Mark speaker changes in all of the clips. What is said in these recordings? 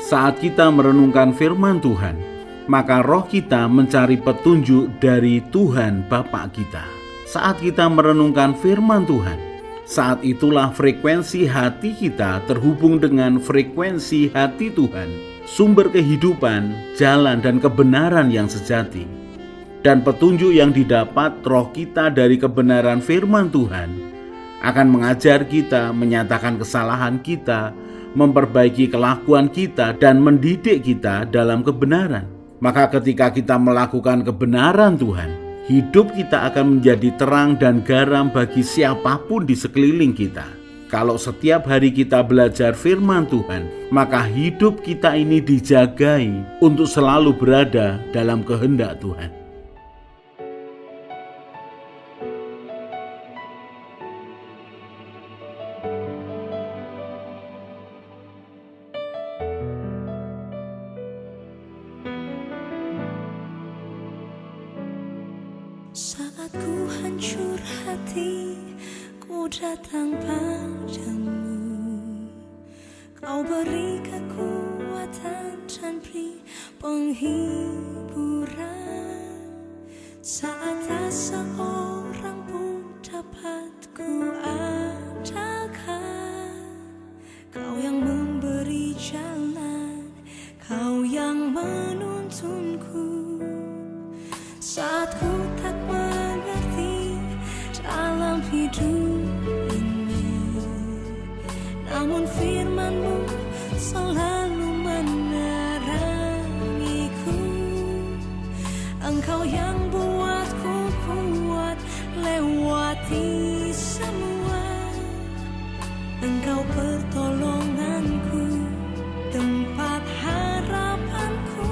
Speaker 1: Saat kita merenungkan firman Tuhan, maka roh kita mencari petunjuk dari Tuhan Bapa kita. Saat kita merenungkan firman Tuhan, saat itulah frekuensi hati kita terhubung dengan frekuensi hati Tuhan, sumber kehidupan, jalan dan kebenaran yang sejati. Dan petunjuk yang didapat roh kita dari kebenaran firman Tuhan akan mengajar kita, menyatakan kesalahan kita, memperbaiki kelakuan kita, dan mendidik kita dalam kebenaran. Maka ketika kita melakukan kebenaran Tuhan, hidup kita akan menjadi terang dan garam bagi siapapun di sekeliling kita. Kalau setiap hari kita belajar firman Tuhan, maka hidup kita ini dijagai untuk selalu berada dalam kehendak Tuhan.
Speaker 2: Saat ku hancur hati, ku datang padamu. Kau beri kekuatan dan beri penghiburan. Saat tak seorang pun dapat ku andalkan, Kau yang memberi jalan, Kau yang menuntunku. Saat ku tak mengerti dalam hidup ini, namun firman-Mu selalu menerangiku. Engkau yang buatku kuat lewati semua. Engkau pertolonganku, tempat harapanku.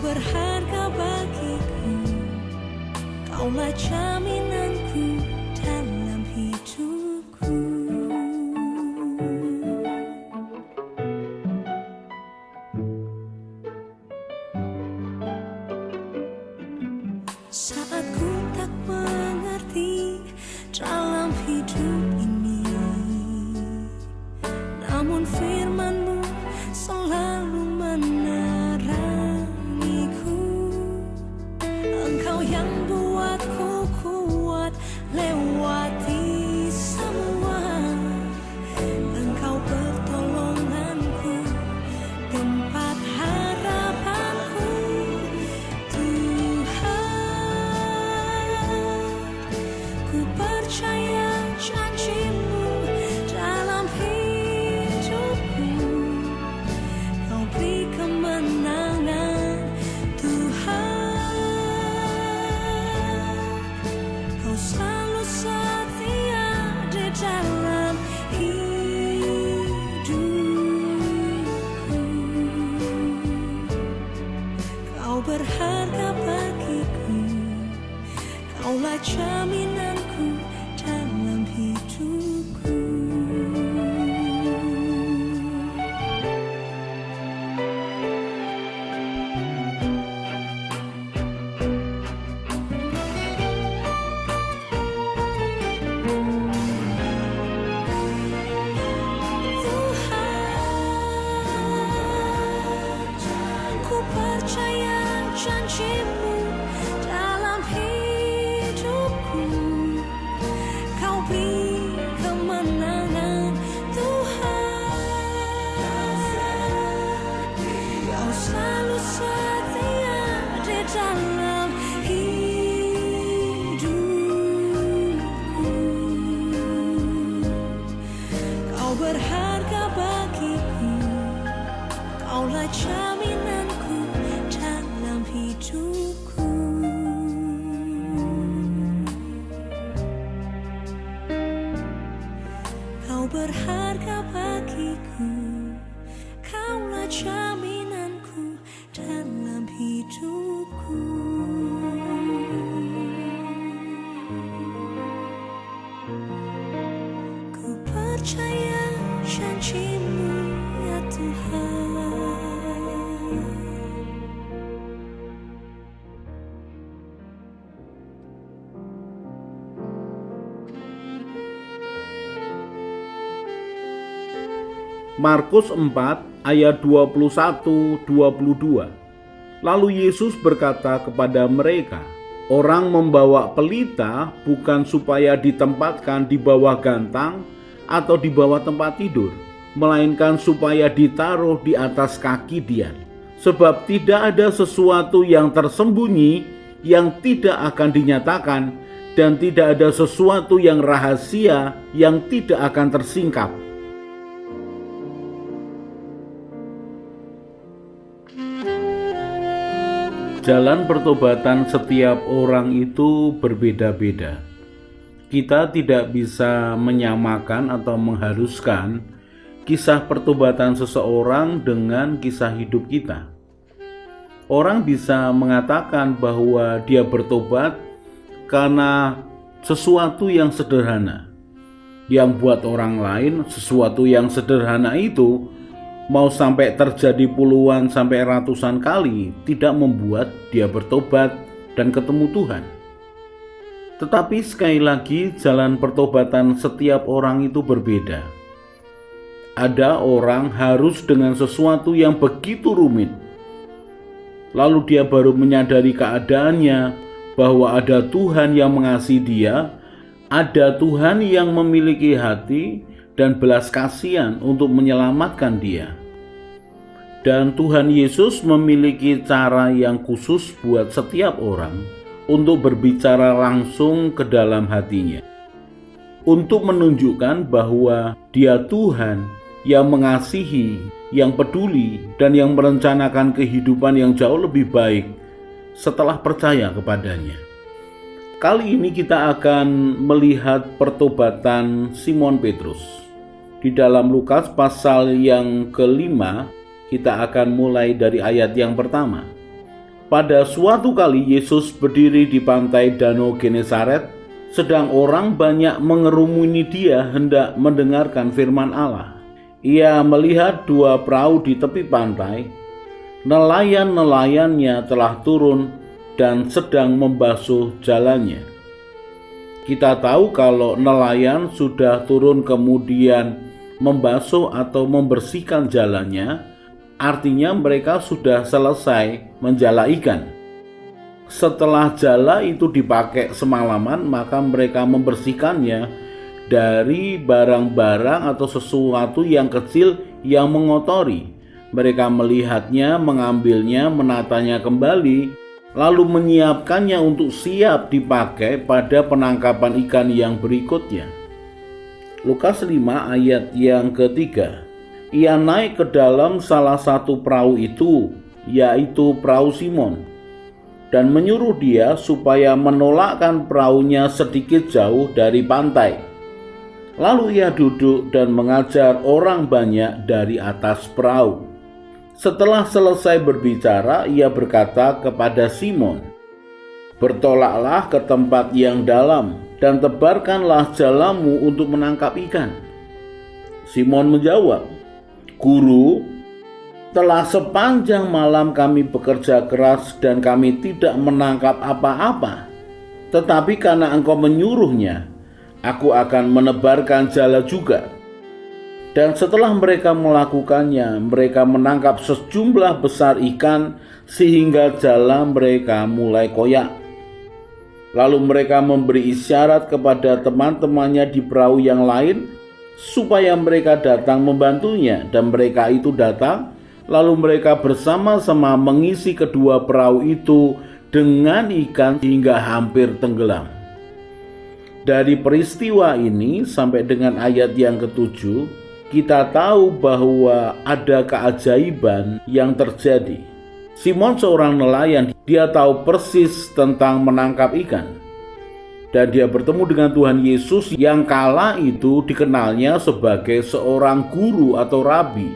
Speaker 2: Berharga bagiku, Kaulah jaminanku dalam hidupku. Saat ku tak mengerti dalam hidup ini, namun firman-Mu selalu Engkau yang buatku kuat lewati semua. Engkau pertolonganku, tempat harapanku. Tuhan, ku percaya janji-Mu dalam hidupku. Kau beri kemenangan, Tuhan. Selalu setia di dalam hidupku. Kau berharga bagiku, Kaulah jaminanku dalam hidupku. Percaya janji-Mu dalam hidupku. Kau beri kemenangan, Tuhan. Kau selalu setia di dalam hidupku. Kau berharga bagiku, Kaulah jaminanku dalam hidupku. Kau berharga bagiku, Kaulah jaminanku hidupku. Ku percaya janji-Mu ya Tuhan.
Speaker 1: Markus 4 ayat 21-22. Lalu Yesus berkata kepada mereka, orang membawa pelita bukan supaya ditempatkan di bawah gantang atau di bawah tempat tidur, melainkan supaya ditaruh di atas kaki dia. Sebab tidak ada sesuatu yang tersembunyi yang tidak akan dinyatakan, dan tidak ada sesuatu yang rahasia yang tidak akan tersingkap. Jalan pertobatan setiap orang itu berbeda-beda. Kita tidak bisa menyamakan atau mengharuskan kisah pertobatan seseorang dengan kisah hidup kita. Orang bisa mengatakan bahwa dia bertobat karena sesuatu yang sederhana. Yang buat orang lain, sesuatu yang sederhana itu mau sampai terjadi puluhan sampai ratusan kali tidak membuat dia bertobat dan ketemu Tuhan. Tetapi sekali lagi, jalan pertobatan setiap orang itu berbeda. Ada orang harus dengan sesuatu yang begitu rumit, lalu dia baru menyadari keadaannya, bahwa ada Tuhan yang mengasihi dia, ada Tuhan yang memiliki hati dan belas kasihan untuk menyelamatkan dia. Dan Tuhan Yesus memiliki cara yang khusus buat setiap orang untuk berbicara langsung ke dalam hatinya, untuk menunjukkan bahwa Dia Tuhan yang mengasihi, yang peduli, dan yang merencanakan kehidupan yang jauh lebih baik setelah percaya kepadanya. Kali ini kita akan melihat pertobatan Simon Petrus. Di dalam Lukas pasal yang ke-5, kita akan mulai dari ayat yang pertama. Pada suatu kali Yesus berdiri di pantai Danau Genesaret, sedang orang banyak mengerumuni dia hendak mendengarkan firman Allah. Ia melihat dua perahu di tepi pantai. Nelayan-nelayannya telah turun dan sedang membasuh jalannya. Kita tahu kalau nelayan sudah turun kemudian membasuh atau membersihkan jalannya, artinya mereka sudah selesai menjala ikan. Setelah jala itu dipakai semalaman, maka mereka membersihkannya dari barang-barang atau sesuatu yang kecil yang mengotori. Mereka melihatnya, mengambilnya, menatanya kembali, lalu menyiapkannya untuk siap dipakai pada penangkapan ikan yang berikutnya. Lukas 5 ayat yang ketiga. Ia naik ke dalam salah satu perahu itu, yaitu perahu Simon, dan menyuruh dia supaya menolakkan perahunya sedikit jauh dari pantai. Lalu ia duduk dan mengajar orang banyak dari atas perahu. Setelah selesai berbicara, ia berkata kepada Simon, "Bertolaklah ke tempat yang dalam dan tebarkanlah jalamu untuk menangkap ikan." Simon menjawab, "Guru, telah sepanjang malam kami bekerja keras dan kami tidak menangkap apa-apa. Tetapi karena Engkau menyuruhnya, aku akan menebarkan jala juga." Dan setelah mereka melakukannya, mereka menangkap sejumlah besar ikan sehingga jala mereka mulai koyak. Lalu mereka memberi isyarat kepada teman-temannya di perahu yang lain supaya mereka datang membantunya, dan mereka itu datang. Lalu mereka bersama-sama mengisi kedua perahu itu dengan ikan hingga hampir tenggelam. Dari peristiwa ini sampai dengan ayat yang ke-7, kita tahu bahwa ada keajaiban yang terjadi. Simon seorang nelayan, dia tahu persis tentang menangkap ikan. Dan dia bertemu dengan Tuhan Yesus yang kala itu dikenalnya sebagai seorang guru atau rabi.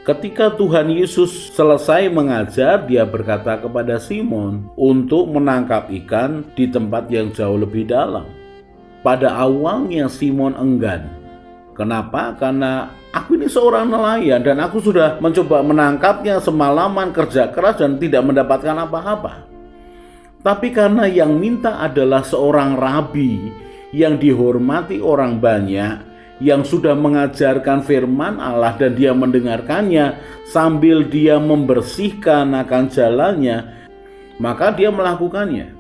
Speaker 1: Ketika Tuhan Yesus selesai mengajar, dia berkata kepada Simon untuk menangkap ikan di tempat yang jauh lebih dalam. Pada awalnya Simon enggan. Kenapa? Karena aku ini seorang nelayan dan aku sudah mencoba menangkapnya semalaman, kerja keras dan tidak mendapatkan apa-apa. Tapi karena yang minta adalah seorang rabi yang dihormati orang banyak, yang sudah mengajarkan firman Allah dan dia mendengarkannya sambil dia membersihkan akan jalannya, maka dia melakukannya.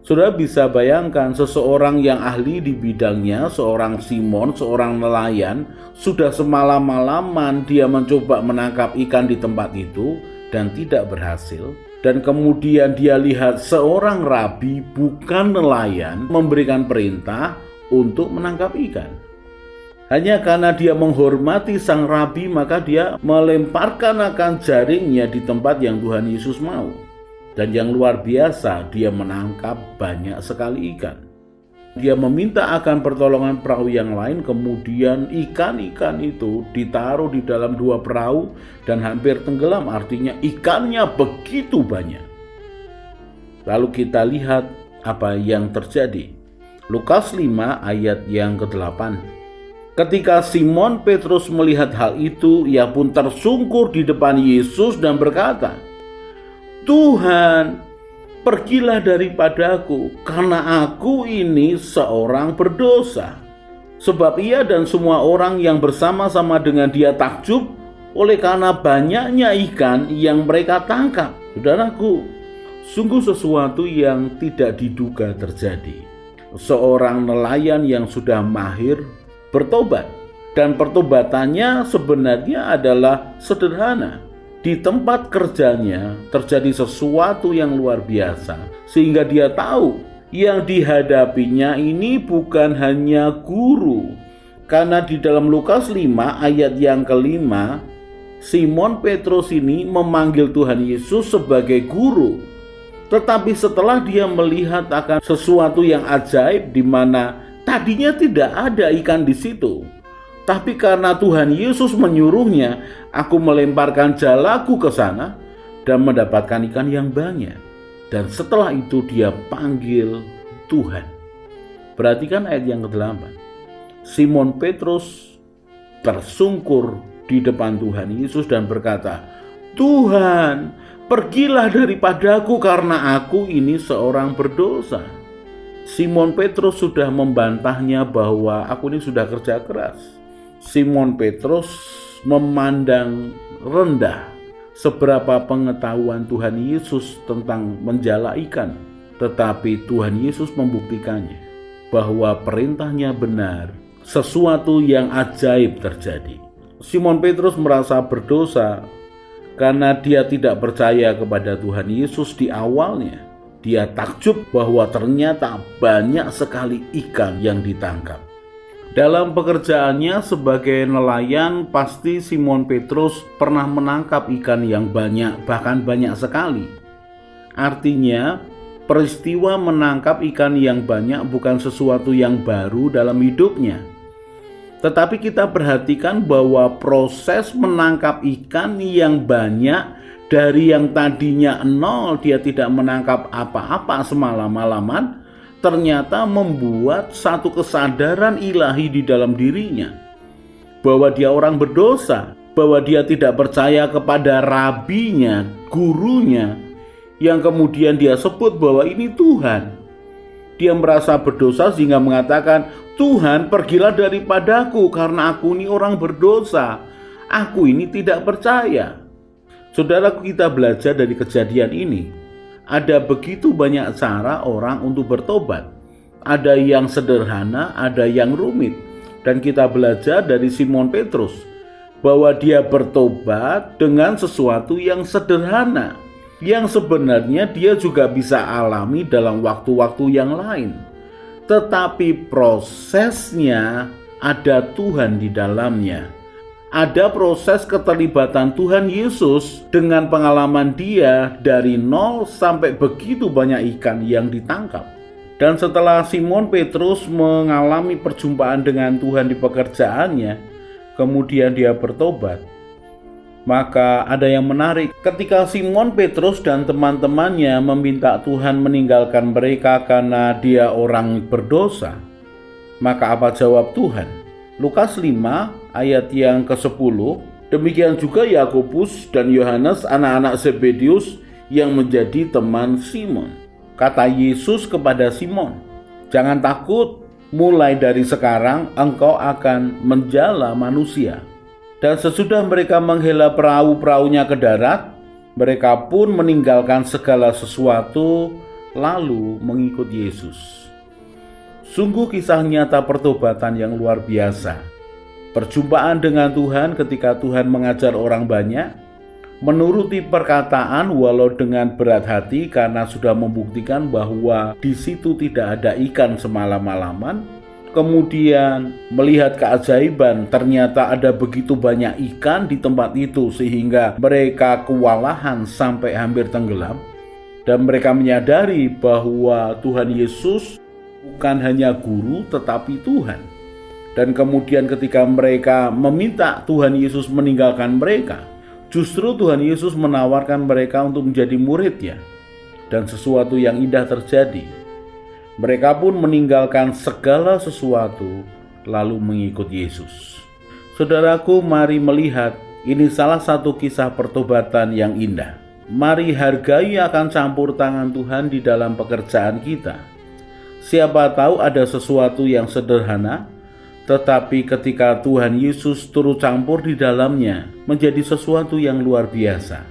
Speaker 1: Saudara bisa bayangkan seseorang yang ahli di bidangnya, seorang Simon, seorang nelayan, sudah semalam-malaman dia mencoba menangkap ikan di tempat itu dan tidak berhasil. Dan kemudian dia lihat seorang rabi bukan nelayan memberikan perintah untuk menangkap ikan. Hanya karena dia menghormati sang rabi, maka dia melemparkan akan jaringnya di tempat yang Tuhan Yesus mau. Dan yang luar biasa, dia menangkap banyak sekali ikan. Dia meminta akan pertolongan perahu yang lain, kemudian ikan-ikan itu ditaruh di dalam 2 perahu dan hampir tenggelam, artinya ikannya begitu banyak. Lalu kita lihat apa yang terjadi. Lukas 5 ayat yang ke-8. Ketika Simon Petrus melihat hal itu, ia pun tersungkur di depan Yesus dan berkata, "Tuhan, pergilah daripadaku, karena aku ini seorang berdosa." Sebab ia dan semua orang yang bersama-sama dengan dia takjub oleh karena banyaknya ikan yang mereka tangkap. Saudaraku, sungguh sesuatu yang tidak diduga terjadi. Seorang nelayan yang sudah mahir bertobat, dan pertobatannya sebenarnya adalah sederhana. Di tempat kerjanya terjadi sesuatu yang luar biasa, sehingga dia tahu yang dihadapinya ini bukan hanya guru. Karena di dalam Lukas 5 ayat yang ke-5, Simon Petrus ini memanggil Tuhan Yesus sebagai guru. Tetapi setelah dia melihat akan sesuatu yang ajaib di mana tadinya tidak ada ikan di situ, tapi karena Tuhan Yesus menyuruhnya, aku melemparkan jalaku ke sana dan mendapatkan ikan yang banyak. Dan setelah itu dia panggil Tuhan. Perhatikan ayat yang ke-8. Simon Petrus tersungkur di depan Tuhan Yesus dan berkata, "Tuhan, pergilah daripadaku karena aku ini seorang berdosa." Simon Petrus sudah membantahnya bahwa aku ini sudah kerja keras. Simon Petrus memandang rendah seberapa pengetahuan Tuhan Yesus tentang menjala ikan. Tetapi Tuhan Yesus membuktikannya bahwa perintahnya benar, sesuatu yang ajaib terjadi. Simon Petrus merasa berdosa karena dia tidak percaya kepada Tuhan Yesus di awalnya. Dia takjub bahwa ternyata banyak sekali ikan yang ditangkap. Dalam pekerjaannya sebagai nelayan, pasti Simon Petrus pernah menangkap ikan yang banyak, bahkan banyak sekali. Artinya, peristiwa menangkap ikan yang banyak bukan sesuatu yang baru dalam hidupnya. Tetapi kita perhatikan bahwa proses menangkap ikan yang banyak, dari yang tadinya 0, dia tidak menangkap apa-apa semalam-malaman, ternyata membuat satu kesadaran ilahi di dalam dirinya bahwa dia orang berdosa, bahwa dia tidak percaya kepada rabinya, gurunya, yang kemudian dia sebut bahwa ini Tuhan. Dia merasa berdosa sehingga mengatakan, "Tuhan, pergilah daripadaku karena aku ini orang berdosa. Aku ini tidak percaya." Saudara, kita belajar dari kejadian ini. Ada begitu banyak cara orang untuk bertobat. Ada yang sederhana, ada yang rumit. Dan kita belajar dari Simon Petrus bahwa dia bertobat dengan sesuatu yang sederhana, yang sebenarnya dia juga bisa alami dalam waktu-waktu yang lain. Tetapi prosesnya ada Tuhan di dalamnya. Ada proses keterlibatan Tuhan Yesus dengan pengalaman dia dari 0 sampai begitu banyak ikan yang ditangkap. Dan setelah Simon Petrus mengalami perjumpaan dengan Tuhan di pekerjaannya, kemudian dia bertobat. Maka ada yang menarik, ketika Simon Petrus dan teman-temannya meminta Tuhan meninggalkan mereka karena dia orang berdosa, maka apa jawab Tuhan? Lukas 5 ayat yang ke-10, demikian juga Yakobus dan Yohanes anak-anak Zebedius yang menjadi teman Simon. Kata Yesus kepada Simon, "Jangan takut, mulai dari sekarang engkau akan menjala manusia." Dan sesudah mereka menghela perahu-perahunya ke darat, mereka pun meninggalkan segala sesuatu lalu mengikut Yesus. Sungguh kisah nyata pertobatan yang luar biasa. Perjumpaan dengan Tuhan ketika Tuhan mengajar orang banyak, menuruti perkataan walau dengan berat hati karena sudah membuktikan bahwa di situ tidak ada ikan semalam-malaman. Kemudian melihat keajaiban, ternyata ada begitu banyak ikan di tempat itu sehingga mereka kewalahan sampai hampir tenggelam. Dan mereka menyadari bahwa Tuhan Yesus bukan hanya guru tetapi Tuhan. Dan kemudian ketika mereka meminta Tuhan Yesus meninggalkan mereka, justru Tuhan Yesus menawarkan mereka untuk menjadi murid-Nya. Dan sesuatu yang indah terjadi. Mereka pun meninggalkan segala sesuatu lalu mengikut Yesus. Saudaraku, mari melihat ini salah satu kisah pertobatan yang indah. Mari hargai akan campur tangan Tuhan di dalam pekerjaan kita. Siapa tahu ada sesuatu yang sederhana, tetapi ketika Tuhan Yesus turut campur di dalamnya menjadi sesuatu yang luar biasa,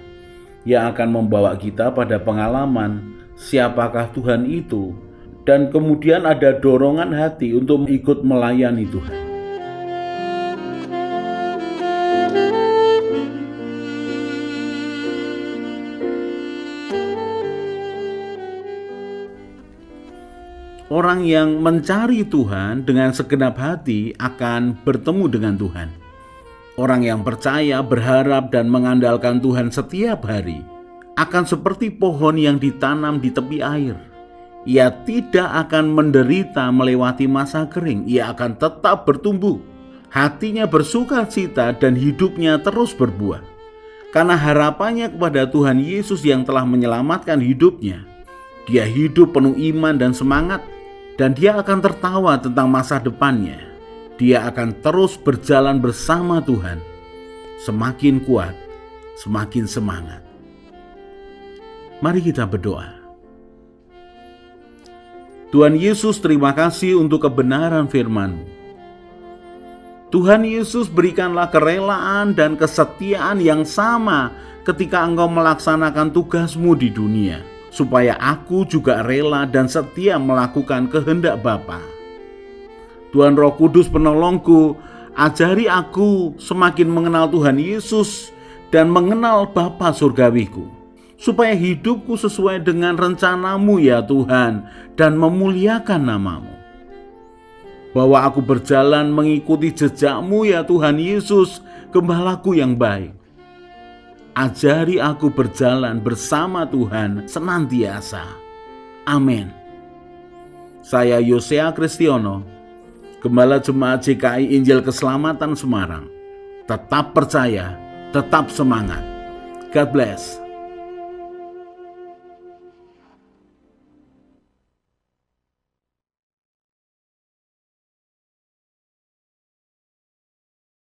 Speaker 1: yang akan membawa kita pada pengalaman siapakah Tuhan itu. Dan kemudian ada dorongan hati untuk ikut melayani Tuhan. Orang yang mencari Tuhan dengan segenap hati akan bertemu dengan Tuhan. Orang yang percaya, berharap, dan mengandalkan Tuhan setiap hari akan seperti pohon yang ditanam di tepi air. Ia tidak akan menderita melewati masa kering. Ia akan tetap bertumbuh. Hatinya bersuka cita dan hidupnya terus berbuah. Karena harapannya kepada Tuhan Yesus yang telah menyelamatkan hidupnya. Dia hidup penuh iman dan semangat. Dan dia akan tertawa tentang masa depannya. Dia akan terus berjalan bersama Tuhan. Semakin kuat, semakin semangat. Mari kita berdoa. Tuhan Yesus, terima kasih untuk kebenaran firman-Mu. Tuhan Yesus, berikanlah kerelaan dan kesetiaan yang sama ketika Engkau melaksanakan tugas-Mu di dunia, supaya aku juga rela dan setia melakukan kehendak Bapa. Tuhan Roh Kudus penolongku, ajari aku semakin mengenal Tuhan Yesus dan mengenal Bapa surgawiku, supaya hidupku sesuai dengan rencana-Mu ya Tuhan, dan memuliakan nama-Mu. Bahwa aku berjalan mengikuti jejak-Mu ya Tuhan Yesus, Gembalaku yang baik. Ajari aku berjalan bersama Tuhan senantiasa. Amin. Saya Yosea Kristiono, Gembala Jemaat JKI Injil Keselamatan Semarang. Tetap percaya, tetap semangat. God bless.